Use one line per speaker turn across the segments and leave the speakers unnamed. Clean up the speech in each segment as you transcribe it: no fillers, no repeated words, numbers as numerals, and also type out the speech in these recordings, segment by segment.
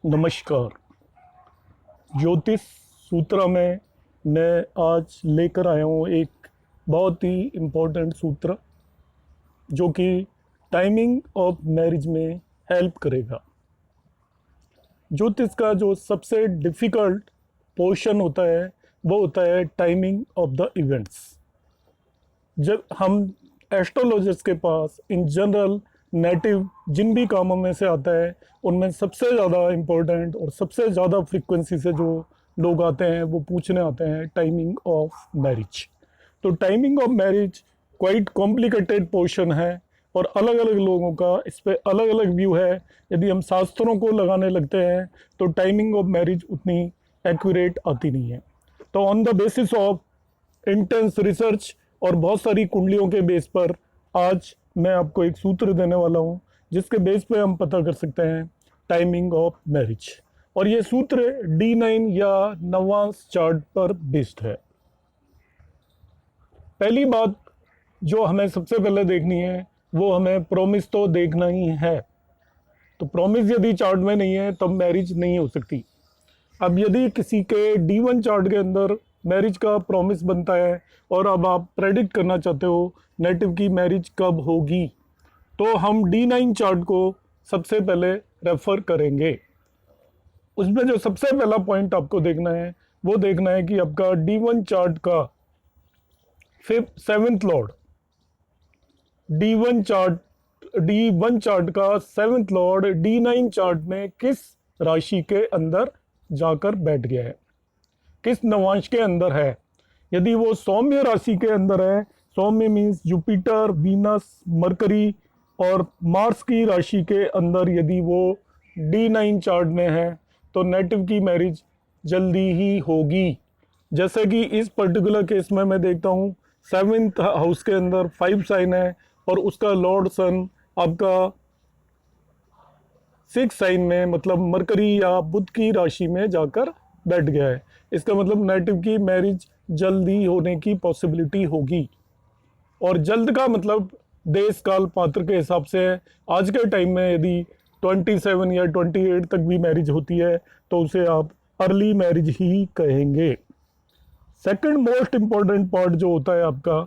नमस्कार। ज्योतिष सूत्र में मैं आज लेकर आया हूँ एक बहुत ही इम्पोर्टेंट सूत्र जो कि टाइमिंग ऑफ मैरिज में हेल्प करेगा। ज्योतिष का जो सबसे डिफ़िकल्ट पोर्शन होता है वो होता है टाइमिंग ऑफ द इवेंट्स। जब हम एस्ट्रोलॉजर्स के पास इन जनरल नेटिव जिन भी कामों में से आता है उनमें सबसे ज़्यादा इम्पोर्टेंट और सबसे ज़्यादा फ्रीक्वेंसी से जो लोग आते हैं वो पूछने आते हैं टाइमिंग ऑफ मैरिज। तो timing of marriage quite complicated portion है और अलग अलग लोगों का इस पर अलग अलग व्यू है। यदि हम शास्त्रों को लगाने लगते हैं तो टाइमिंग ऑफ मैरिज उतनी एक्यूरेट आती नहीं है। तो on the basis of intense research और बहुत सारी कुंडलियों के बेस पर आज मैं आपको एक सूत्र देने वाला हूँ जिसके बेस पे हम पता कर सकते हैं टाइमिंग ऑफ मैरिज। और ये सूत्र D9 या नवांश चार्ट पर बेस्ड है। पहली बात जो हमें सबसे पहले देखनी है वो हमें प्रॉमिस तो देखना ही है। तो प्रॉमिस यदि चार्ट में नहीं है तब मैरिज नहीं हो सकती। अब यदि किसी के D1 चार्ट के अंदर मैरिज का प्रॉमिस बनता है और अब आप प्रेडिक्ट करना चाहते हो नेटिव की मैरिज कब होगी तो हम D9 चार्ट को सबसे पहले रेफर करेंगे। उसमें जो सबसे पहला पॉइंट आपको देखना है वो देखना है कि आपका D1 चार्ट का 7th लॉर्ड D1 चार्ट का 7th लॉर्ड D9 चार्ट में किस राशि के अंदर जाकर बैठ गया है, किस नवांश के अंदर है। यदि वो सौम्य राशि के अंदर है, सौम्य मीन्स जुपिटर, वीनस, मरकरी और मार्स की राशि के अंदर यदि वो D9 चार्ट में है तो नेटिव की मैरिज जल्दी ही होगी। जैसे कि इस पर्टिकुलर केस में मैं देखता हूँ 7th हाउस के अंदर 5 साइन है और उसका लॉर्ड सन आपका 6 साइन में मतलब मरकरी या बुध की राशि में जाकर बैठ गया है। इसका मतलब नेटिव की मैरिज जल्दी होने की पॉसिबिलिटी होगी। और जल्द का मतलब देश काल पात्र के हिसाब से है। आज के टाइम में यदि 27 या 28 तक भी मैरिज होती है तो उसे आप अर्ली मैरिज ही कहेंगे। सेकंड मोस्ट इम्पॉर्टेंट पार्ट जो होता है आपका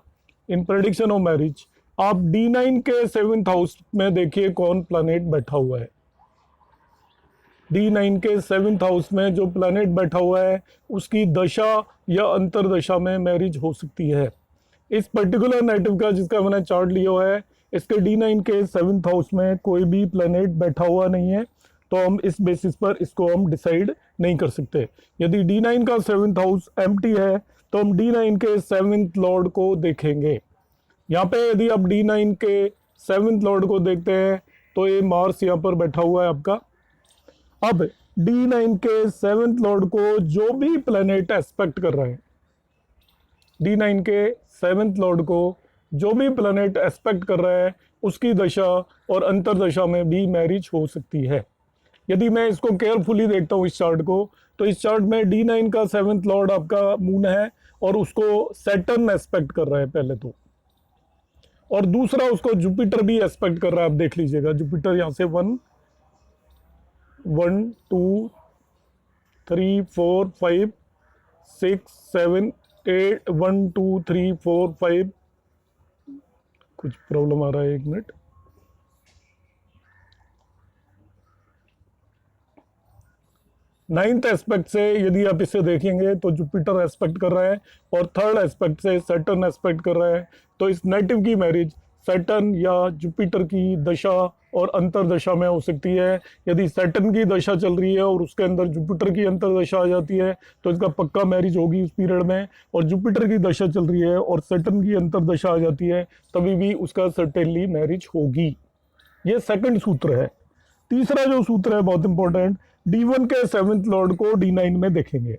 इन प्रेडिक्शन ऑफ मैरिज, आप D9 के 7th हाउस में देखिए कौन प्लैनेट बैठा हुआ है। D9 के 7th हाउस में जो प्लैनेट बैठा हुआ है उसकी दशा या अंतरदशा में मैरिज हो सकती है। इस पर्टिकुलर नेटिव का जिसका मैंने चार्ट लिया हुआ है इसके D9 के 7th हाउस में कोई भी प्लैनेट बैठा हुआ नहीं है तो हम इस बेसिस पर इसको हम डिसाइड नहीं कर सकते। यदि D9 का 7th हाउस एम्प्टी है तो हम D9 के 7th लॉर्ड को देखेंगे। यहाँ पे यदि आप D9 के 7th लॉर्ड को देखते हैं तो ये मार्स यहाँ पर बैठा हुआ है आपका। अब D9 के 7th लॉर्ड को जो भी प्लैनेट एस्पेक्ट कर रहा है, D9 के 7th लॉर्ड को जो भी प्लैनेट एस्पेक्ट कर रहा है उसकी दशा और अंतरदशा में भी मैरिज हो सकती है। यदि मैं इसको केयरफुली देखता हूँ इस चार्ट को तो इस चार्ट में D9 का 7th लॉर्ड आपका मून है और उसको सैटर्न एस्पेक्ट कर रहा है पहले तो, और दूसरा उसको जुपिटर भी एस्पेक्ट कर रहा है। आप देख लीजिएगा जुपिटर यहाँ से 1 2 3 4 5 6 7 8 1 2 3 4 5 कुछ प्रॉब्लम आ रहा है, 1 मिनट। नाइन्थ एस्पेक्ट से यदि आप इसे देखेंगे तो जुपिटर एस्पेक्ट कर रहा है और थर्ड एस्पेक्ट से सैटर्न एस्पेक्ट कर रहा है। तो इस नेटिव की मैरिज सैटर्न या जुपिटर की दशा और अंतरदशा में हो सकती है। यदि सैटर्न की दशा चल रही है और उसके अंदर जुपिटर की अंतरदशा आ जाती है तो इसका पक्का मैरिज होगी उस पीरियड में, और जुपिटर की दशा चल रही है और सैटर्न की अंतरदशा आ जाती है तभी भी उसका सर्टेनली मैरिज होगी। ये सेकंड सूत्र है। तीसरा जो सूत्र है बहुत इंपॉर्टेंट, D1 के 7th लॉर्ड को D9 में देखेंगे।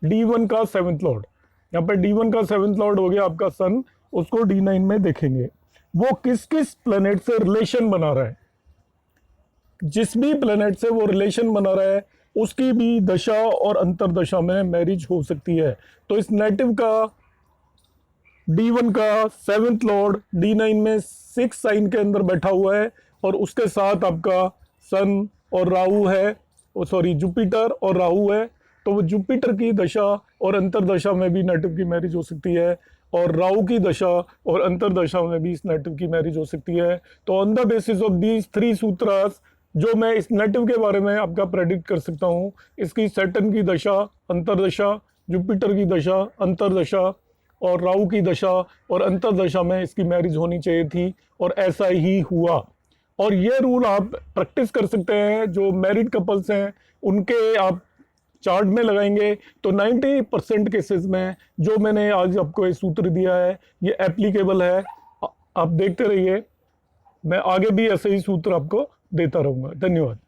D1 का 7th लॉर्ड, यहाँ पे D1 का 7th लॉर्ड हो गया आपका सन, उसको D9 में देखेंगे। वो किस किस प्लेनेट से रिलेशन बना रहा है, जिस भी प्लेनेट से वो रिलेशन बना रहा है उसकी भी दशा और अंतरदशा में मैरिज हो सकती है। तो इस नेटिव का D1 का 7th लॉर्ड D9 में 6 साइन के अंदर बैठा हुआ है और उसके साथ आपका सन और राहु है सॉरी जुपिटर और राहु है, तो वो जुपिटर की दशा और अंतरदशा में भी नेटिव की मैरिज हो सकती है, और राहु की दशा और अंतरदशा में भी इस नेटिव की मैरिज हो सकती है। तो on the basis of these 3 सूत्रास जो मैं इस नेटिव के बारे में आपका प्रेडिक्ट कर सकता हूँ, इसकी सैटर्न की दशा, अंतरदशा, जुपिटर की दशा, अंतरदशा और राहु की दशा और अंतरदशा में इसकी मैरिज होनी चाहिए थी, और ऐसा ही हुआ। और ये रूल आप प्रैक्टिस कर सकते हैं, जो मैरिड कपल्स हैं उनके आप चार्ट में लगाएंगे तो 90% केसेस में जो मैंने आज आपको ये सूत्र दिया है ये एप्लीकेबल है। आप देखते रहिए, मैं आगे भी ऐसे ही सूत्र आपको देता रहूंगा। धन्यवाद।